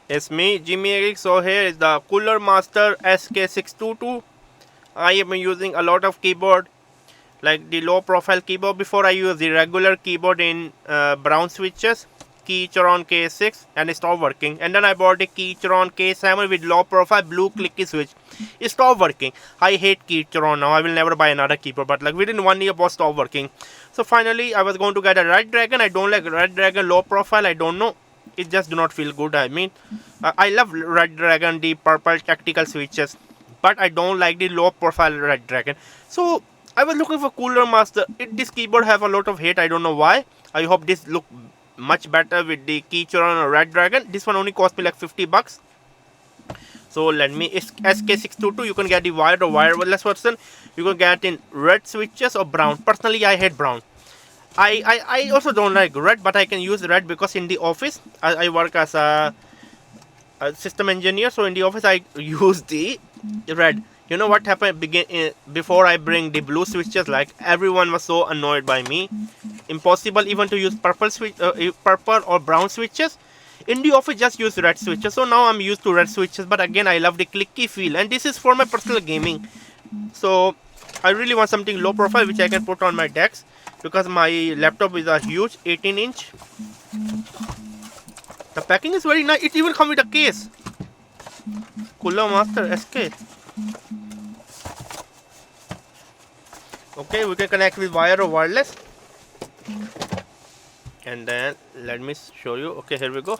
It's me, Jimmy Eric. So here is the Cooler Master SK622. I am using a lot of keyboard, like the low profile keyboard. Before I use the regular keyboard in brown switches, Keychron K6, and it stopped working. And then I bought a Keychron K7 with low profile blue clicky switch. It stopped working. I hate Keychron now. I will never buy another keyboard. But like within 1 year, it stopped working. So finally, I was going to get a Red Dragon. I don't like Red Dragon low profile. I don't know. It just do not feel good. I mean, I love Red Dragon, the purple tactical switches, but I don't like the low profile Red Dragon. So I was looking for Cooler Master. This keyboard have a lot of hate. I don't know why. I hope this look much better with the Keychron or Red Dragon. This one only cost me like $50. So let me SK622. You can get the wired or wireless version. You can get in red switches or brown. Personally, I hate brown. I also don't like red, but I can use red because in the office I work as a system engineer. So in the office I use the red. You know what happened before I bring the blue switches? Like everyone was so annoyed by me. Impossible even to use purple or brown switches. In the office just use red switches. So now I'm used to red switches. But again I love the clicky feel, and this is for my personal gaming. So I really want something low profile which I can put on my decks, because my laptop is a huge 18-inch. The packing is very nice. It even comes with a case. Cooler Master SK. Okay, we can connect with wire or wireless. And then let me show you. Okay, here we go.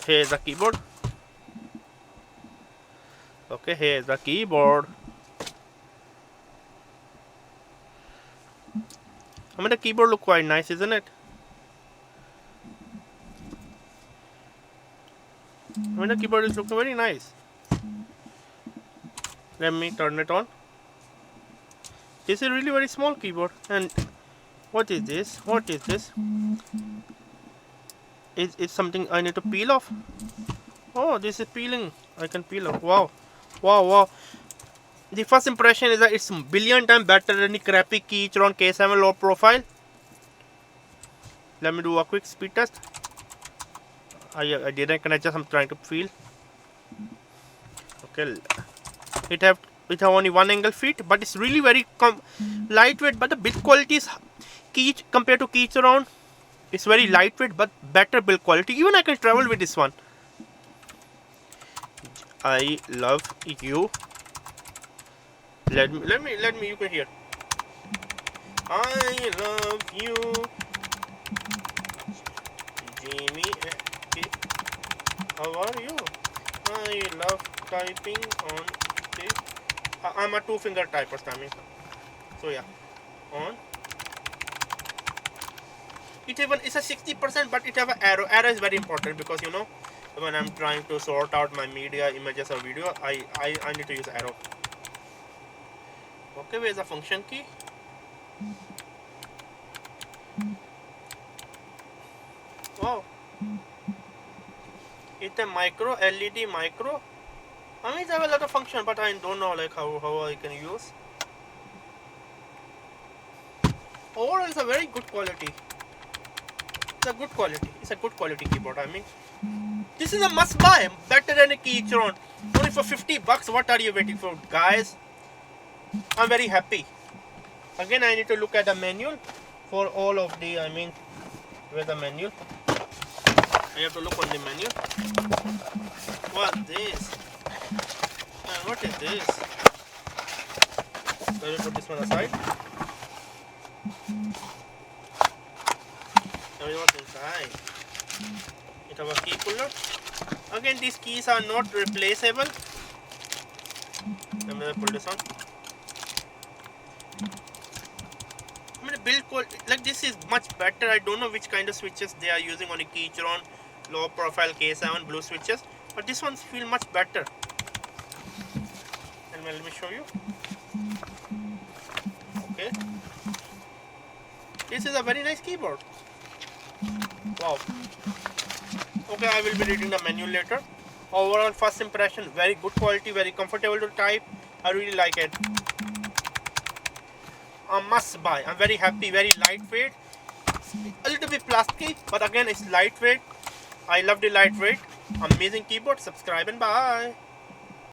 Here is the keyboard. Okay, here is the keyboard. I mean, the keyboard looks quite nice, isn't it? I mean, the keyboard is looking very nice. Let me turn it on. This is a really very small keyboard. And what is this? What is this? Is it something I need to peel off? Oh, this is peeling. I can peel off. Wow. Wow, wow. The first impression is that it's a billion times better than the crappy Keychron K7 low profile. Let me do a quick speed test. I didn't connect, just I'm trying to feel. Okay, it have only one angle fit, but it's really very lightweight. But the build quality is compared to Keychron, it's very lightweight but better build quality. Even I can travel with this one. I love you. Let me. You can hear. I love you, Jimmy. How are you? I love typing on this. I'm a two-finger typer, Sammy. So yeah, on. It's a 60%, but it have an arrow. Arrow is very important because you know when I'm trying to sort out my media, images or video, I need to use arrow. Okay, where's the function key? Wow. It's a micro LED micro. I mean, it have a lot of function, but I don't know like how I can use. Overall, it's a very good quality. It's a good quality. It's a good quality keyboard. I mean, this is a must buy. Better than a Keychron. Only for $50. What are you waiting for, guys? I'm very happy. Again, I need to look at the manual for all of the. I mean, where's the manual? I have to look on the menu. What this? What is this? Let me put this one aside. Tell me what's inside. It has a key puller. Again, these keys are not replaceable. Let me pull this on. I mean, the build quality, like this is much better. I don't know which kind of switches they are using on a Keychron low profile K7 blue switches, but this ones feel much better. And let me show you. Okay, this is a very nice keyboard. Wow. Okay, I will be reading the menu later. Overall first impression, very good quality, very comfortable to type. I really like it. A must buy. I'm very happy, very lightweight. A little bit plasticky, but again it's lightweight. I love the lightweight, amazing keyboard. Subscribe and bye.